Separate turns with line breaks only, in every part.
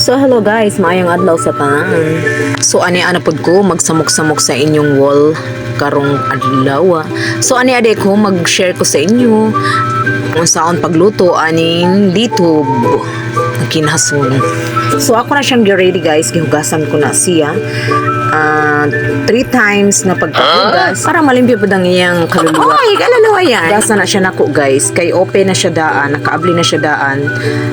So hello guys, maayong adlaw sa tanan. So ani pod ko magsamok-samok sa inyong wall karong adlaw. So ani ade ko mag-share ko sa inyo kung saan pagluto aning dito kinhason. So ako na siyang ready guys, gihugasan ko na siya. 3 times na pagkahugas para malimpyo po ang iyang kaluluwa. Ay, kaluluwa yan. Gasa na siya nako guys, kay open na siya daan, nakaabli na siya daan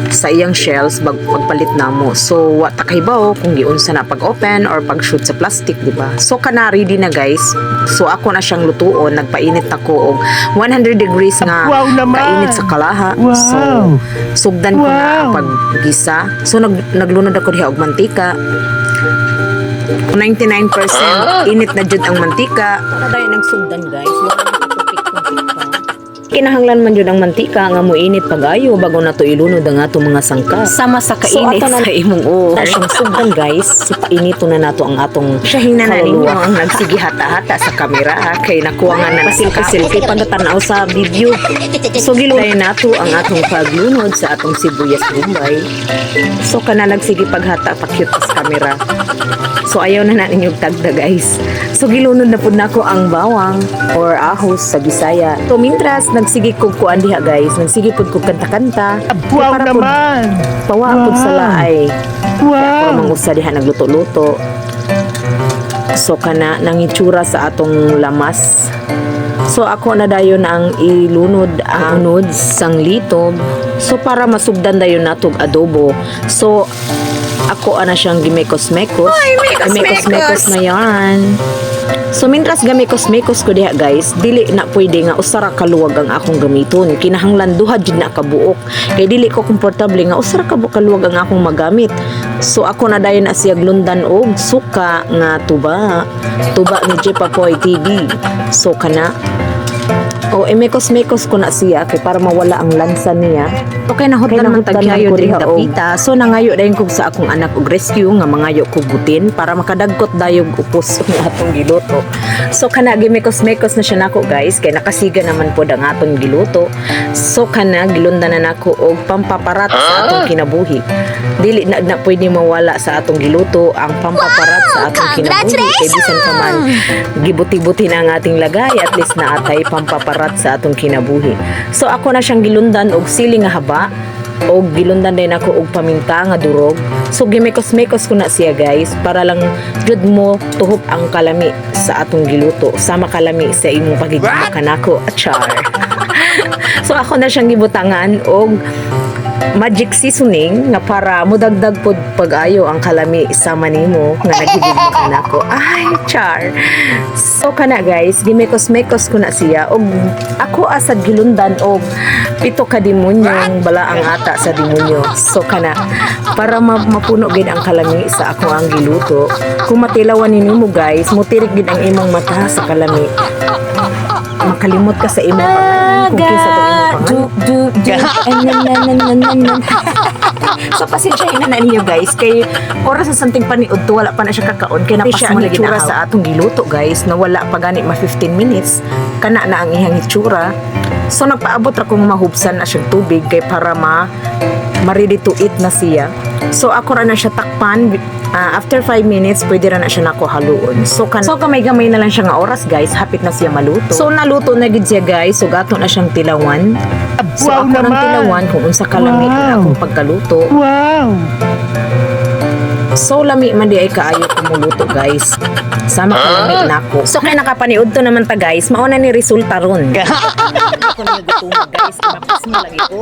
sa iyang shells pagpalit na mo. So, wata kay bao kung giunsa na pag-open or pag-shoot sa plastic, di ba? So, kana ready na guys. So, ako na siyang lutuon, nagpainit ako og 100 degrees nga kainit sa kalaha.
Wow.
So, sugdan ko na ang paggisa. So, naglunod ako diha og mantika. 99% init na jud ang mantika. Para dayon nagsugdan guys. Kinahanglan man jud ang mantika nga moinit pagayo bago nato ilunod ang ato mga sangka. Sama sa kainit so, sa imong siyang sugdan guys. So painito na nato ang atong shahin na ninyo ang nagsige hata-hata sa kamera kay nakuha nga na silpi pagtanaw sa video. So gilunay nato ang atong paglunod sa atong sibuyas bombay. So kana nagsige paghata pa cute sa kamera. So ayaw na natin yung tagda guys. So gilunod na po na ko ang bawang or ahos sa Bisaya. So mintras nagsige ko kuan diha guys. Nagsige po ko kanta-kanta.
Wow naman!
Pawa po sa laay. Kaya ako mangusa diha nagluto-luto. So kana nangitsura sa atong lamas. So ako na dayon ang ilunod ang unod sang litob. So para masugdan dayon natog adobo. So ako ana siyang gimekos-mekos. Gimekos-mekos na yan. So mintras gamekos-mekos ko diha guys, dili na pwede nga usara kaluwag ang akong gamiton. Kinahanglan duha jud na kabuok. Kay dili ko komportable nga usara kaluwag ang akong magamit. So ako na dayon na siya glundan og suka nga tuba. Tuba ni Jepapoy TV. So kana mekos-mekos ko na siya kay para mawala ang lansa niya. Okay na hotlan man tagyayo din dapita. So nangayo dayon ko sa akong anak og rescue nga mangayo ko butin para makadagkot dayog upos ng atong giluto. So kana gimekos-mekos na siya nako guys kay nakasiga naman pod ang atong giluto. So kana gilundan na nako og pampaparat sa atong kinabuhi. Dili na pwede mawala sa atong giluto ang pampaparat sa atong kinabuhi. Kay bisan pa man gibuti-buti na ang ating lagay at least na atay pampaparat sa atong kinabuhi. So ako na siyang gilundan og sili nga haba og gilundan din ako og paminta nga durog. So gimekos-mekos ko na siya guys para lang jud mo tuhop ang kalami sa atong giluto sama kalami sa imong pagiging kanako achar. So ako na siyang gibutangan og magic seasoning nga para mudagdag pod pag-ayo ang kalami sama nimo nga nagigugma kanako. Ay, char. So kana guys, gimekos-mekos ko na siya og ako asad gilundan og 7 ka demonyong balaang ata sa demonyo. So kana para mapuno gid ang kalami sa ako ang giluto. Kung matilawan nimo guys, mutirik gid ang imong mata sa kalami. Makalimot ka sa imong kung kinsa to So pasensya na ninyo guys kay oras sa santing paniud to wala pa na siya kakaon kay napas mo lagi itsura sa atong giluto guys na wala pa gani ma 15 minutes kana na ang ihang itsura. So nagpaabot ra kong mahubsan na siyang tubig kay para ready to eat na siya. So ako ra na siya takpan. After 5 minutes, pwede ra na siya nako haluon. So kamay-gamay na lang siya nga oras guys, hapit na siya maluto. So naluto na gid siya guys, so gato na siyang tilawan. So ako nang tilawan kung unsa kalami na akong pagkaluto.
Wow!
So lami man di ay kaayo kumuluto guys. Sama kalami nako. So kay nakapaniud to naman ta guys, mao na ni resulta ron. Ako na gusto guys, tapos mo lagi ko.